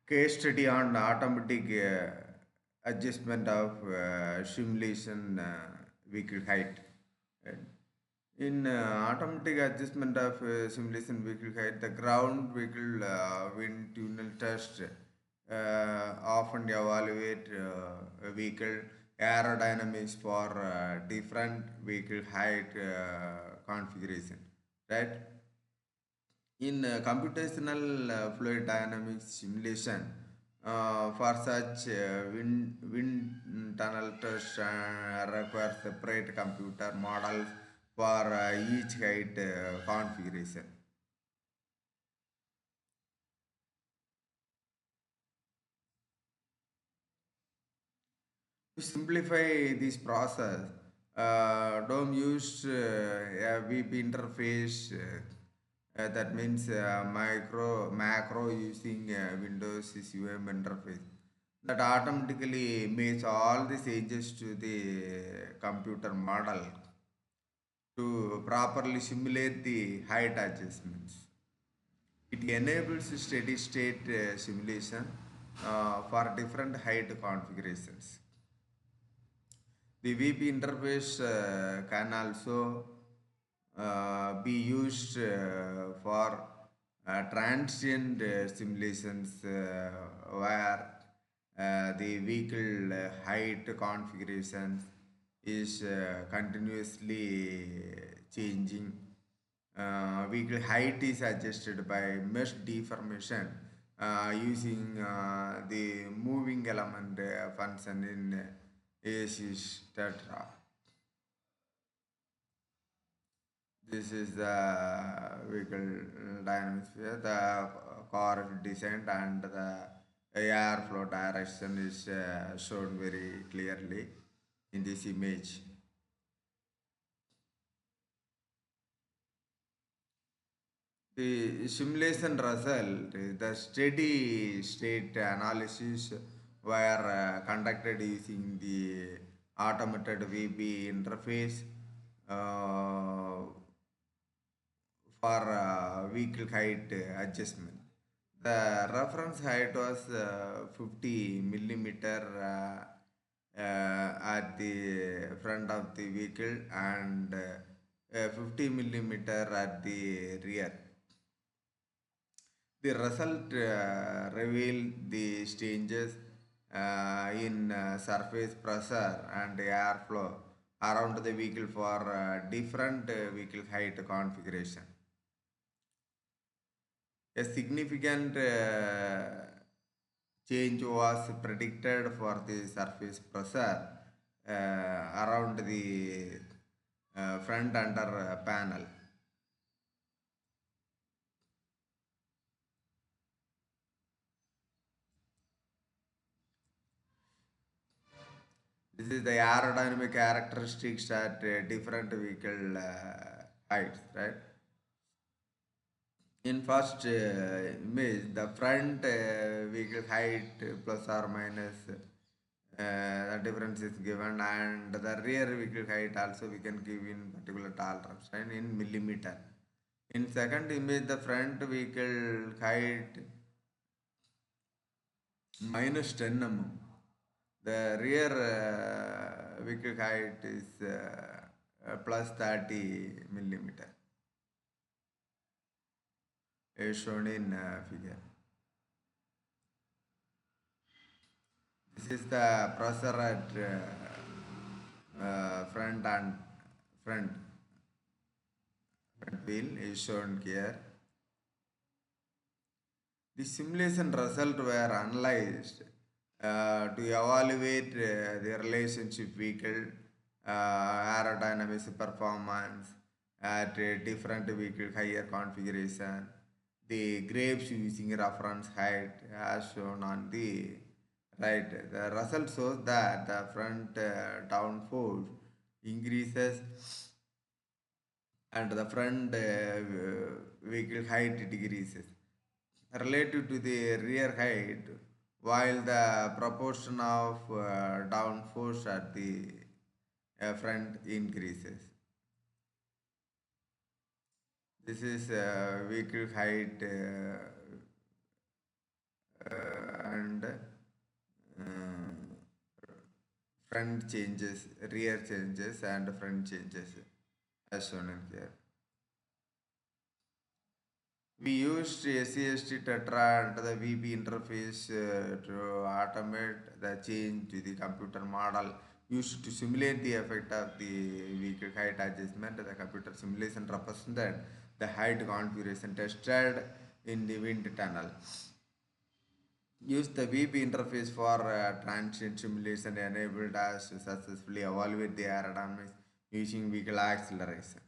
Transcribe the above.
Case study on automatic adjustment of simulation vehicle height. Right? In automatic adjustment of simulation vehicle height, the ground vehicle wind tunnel test often evaluate a vehicle aerodynamics for different vehicle height configuration. Right? In computational fluid dynamics simulation, for such wind tunnel test require separate computer models for each height configuration. To simplify this process, DOM used a VP interface. That means macro using Windows CUM interface that automatically makes all the changes to the computer model to properly simulate the height adjustments. It enables steady state simulation for different height configurations. The VP interface can also be used for transient simulations where the vehicle height configurations is continuously changing. Vehicle height is adjusted by mesh deformation using the moving element function in ASys Tetra. This is the vehicle dynamics sphere. The car descent and the airflow direction is shown very clearly in this image. The simulation result, the steady state analysis were conducted using the automated VB interface uh, for vehicle height adjustment. The reference height was 50 millimeter at the front of the vehicle and 50 millimeter at the rear. The result revealed the changes in surface pressure and airflow around the vehicle for different vehicle height configuration. A significant change was predicted for the surface pressure around the front under panel. This is the aerodynamic characteristics at different vehicle heights, right? In first image, the front vehicle height plus or minus the difference is given, and the rear vehicle height also we can give in particular tolerance, right, in millimeter. In second image, the front vehicle height minus 10 mm. The rear vehicle height is plus 30 millimeter, as shown in figure. This is the pressure at front and front wheel is shown here. The simulation result were analyzed to evaluate the relationship vehicle aerodynamics performance at different vehicle higher configuration. The grapes using reference height as shown on the right. The result shows that the front downforce increases and the front vehicle height decreases relative to the rear height, while the proportion of downforce at the front increases. This is vehicle height and front changes, rear changes, and front changes as shown in here. We used SCST Tetra and the VB interface to automate the change to the computer model used to simulate the effect of the vehicle height adjustment. The computer simulation represented the height configuration tested in the wind tunnel. Use the VB interface for transient simulation enabled us to successfully evaluate the aerodynamics using vehicle acceleration.